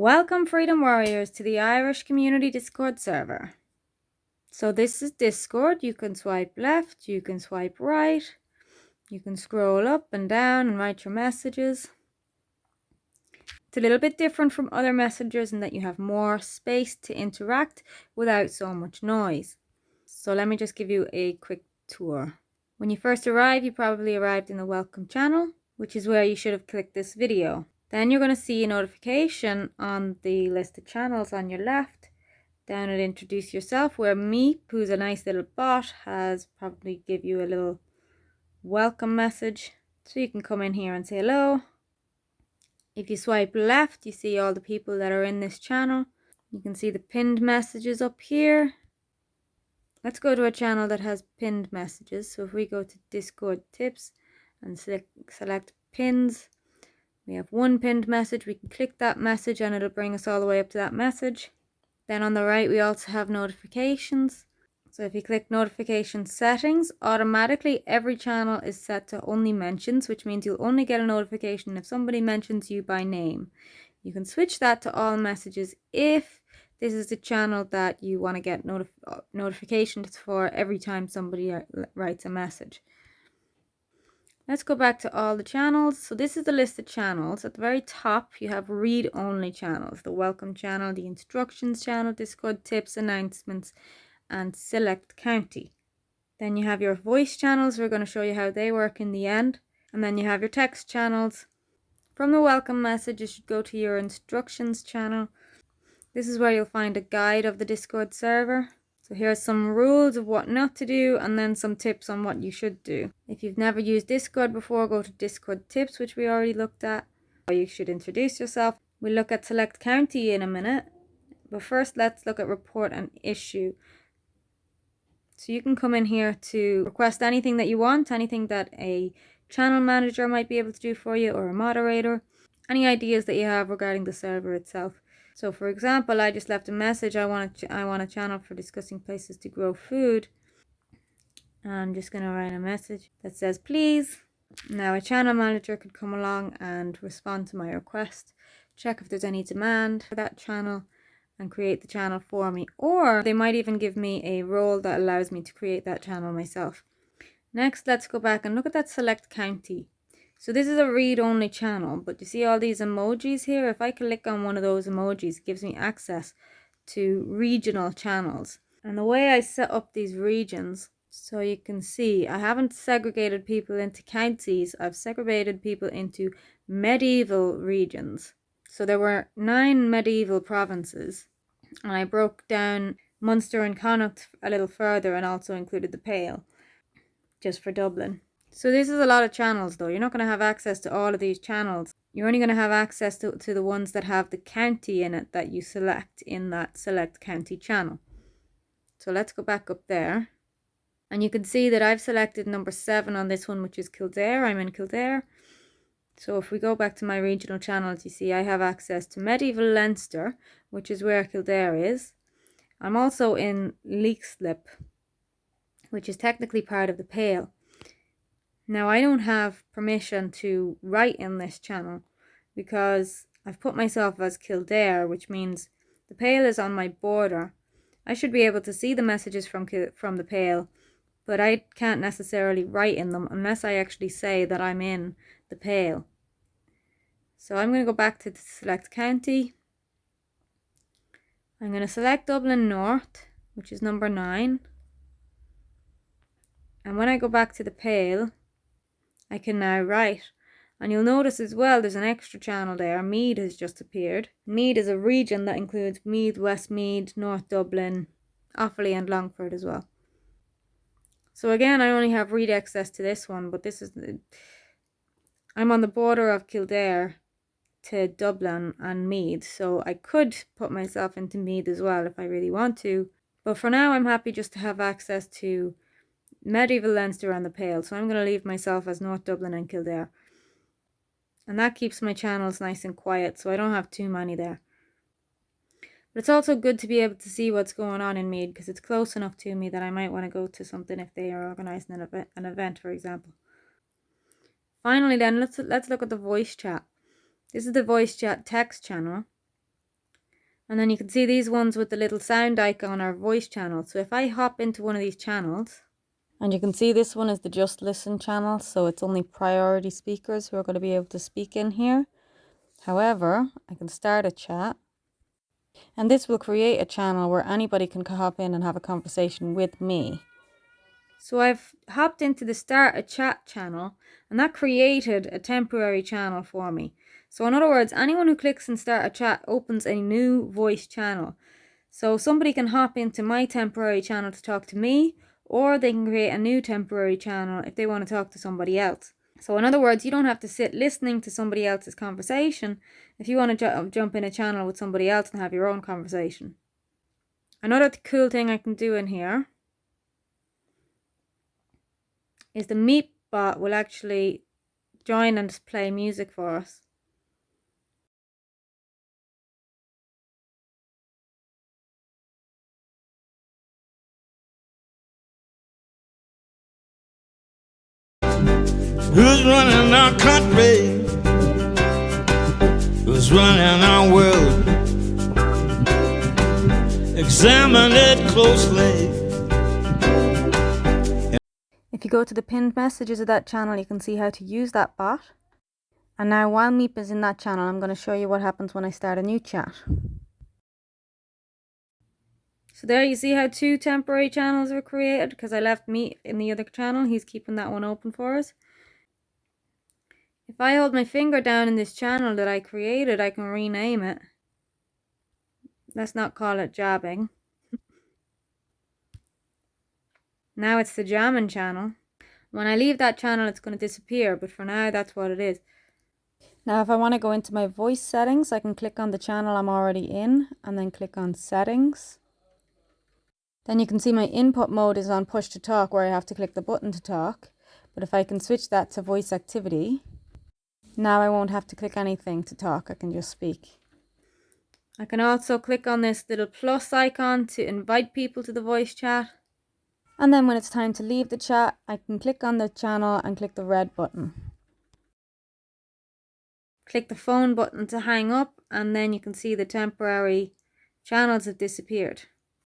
Welcome, Freedom Warriors, to the Irish Community Discord server. So this is Discord. You can swipe left, you can swipe right, you can scroll up and down and write your messages. It's a little bit different from other messengers in that you have more space to interact without so much noise. So let me just give you a quick tour. When you first arrive, you probably arrived in the welcome channel, which is where you should have clicked this video. Then you're going to see a notification on the list of channels on your left. Down at introduce yourself, where Meep, who's a nice little bot, has probably give you a little welcome message. So you can come in here and say hello. If you swipe left, you see all the people that are in this channel. You can see the pinned messages up here. Let's go to a channel that has pinned messages. So if we go to Discord tips and select pins, we have one pinned message. We can click that message and it'll bring us all the way up to that message. Then on the right, we also have notifications. So if you click notification settings, automatically every channel is set to only mentions, which means you'll only get a notification if somebody mentions you by name. You can switch that to all messages if this is the channel that you want to get notifications for every time somebody writes a message. Let's go back to all the channels. So this is the list of channels. At the very top, you have read-only channels. The welcome channel, the instructions channel, Discord tips, announcements, and select county. Then you have your voice channels. We're going to show you how they work in the end. And then you have your text channels. From the welcome message, you should go to your instructions channel. This is where you'll find a guide of the Discord server. So here are some rules of what not to do and then some tips on what you should do. If you've never used Discord before, go to Discord tips, which we already looked at. Or you should introduce yourself. We'll look at select county in a minute. But first, let's look at report an issue. So you can come in here to request anything that you want, anything that a channel manager might be able to do for you or a moderator. Any ideas that you have regarding the server itself. So for example, I just left a message. I want a channel for discussing places to grow food. I'm just going to write a message that says please. Now a channel manager could come along and respond to my request, check if there's any demand for that channel and create the channel for me. Or they might even give me a role that allows me to create that channel myself. Next, let's go back and look at that select county. So this is a read-only channel, but you see all these emojis here? If I click on one of those emojis, it gives me access to regional channels. And the way I set up these regions, so you can see, I haven't segregated people into counties. I've segregated people into medieval regions. So there were 9 medieval provinces, and I broke down Munster and Connacht a little further and also included the Pale, just for Dublin. So this is a lot of channels though. You're not going to have access to all of these channels. You're only going to have access to the ones that have the county in it that you select in that select county channel. So let's go back up there. And you can see that I've selected number 7 on this one, which is Kildare. I'm in Kildare. So if we go back to my regional channels, you see I have access to medieval Leinster, which is where Kildare is. I'm also in Leixlip, which is technically part of the Pale. Now I don't have permission to write in this channel because I've put myself as Kildare, which means the Pale is on my border. I should be able to see the messages from the Pale, but I can't necessarily write in them unless I actually say that I'm in the Pale. So I'm going to go back to the select county. I'm going to select Dublin North, which is number 9. And when I go back to the Pale, I can now write. And you'll notice as well there's an extra channel there. Meath has just appeared. Meath is a region that includes Meath, Westmeath, North Dublin, Offaly and Longford as well. So again, I only have read access to this one, but this is I'm on the border of Kildare to Dublin and Meath, so I could put myself into Meath as well if I really want to. But for now, I'm happy just to have access to medieval Leinster and the Pale, so I'm going to leave myself as North Dublin and Kildare. And that keeps my channels nice and quiet, so I don't have too many there. But it's also good to be able to see what's going on in Meath, because it's close enough to me that I might want to go to something if they are organising an event, for example. Finally then, let's look at the voice chat. This is the voice chat text channel. And then you can see these ones with the little sound icon are voice channels. So if I hop into one of these channels, and you can see this one is the Just Listen channel, so it's only priority speakers who are going to be able to speak in here. However, I can start a chat, and this will create a channel where anybody can hop in and have a conversation with me. So I've hopped into the Start a Chat channel, and that created a temporary channel for me. So in other words, anyone who clicks and Start a Chat opens a new voice channel. So somebody can hop into my temporary channel to talk to me, or they can create a new temporary channel if they want to talk to somebody else. So in other words, you don't have to sit listening to somebody else's conversation if you want to jump in a channel with somebody else and have your own conversation. Another cool thing I can do in here is the Meet bot will actually join and play music for us. Who's running our country? Who's running our world? Examine it closely. If you go to the pinned messages of that channel, you can see how to use that bot. And now while Meep is in that channel, I'm going to show you what happens when I start a new chat. So there you see how 2 temporary channels were created because I left Meep in the other channel. He's keeping that one open for us. If I hold my finger down in this channel that I created, I can rename it. Let's not call it jabbing. Now it's the jamming channel. When I leave that channel, it's going to disappear, but for now, that's what it is. Now, if I want to go into my voice settings, I can click on the channel I'm already in and then click on settings. Then you can see my input mode is on push to talk, where I have to click the button to talk. But if I can switch that to voice activity, now I won't have to click anything to talk. I can just speak. I can also click on this little plus icon to invite people to the voice chat. And then when it's time to leave the chat, I can click on the channel and click the red button. Click the phone button to hang up, and then you can see the temporary channels have disappeared.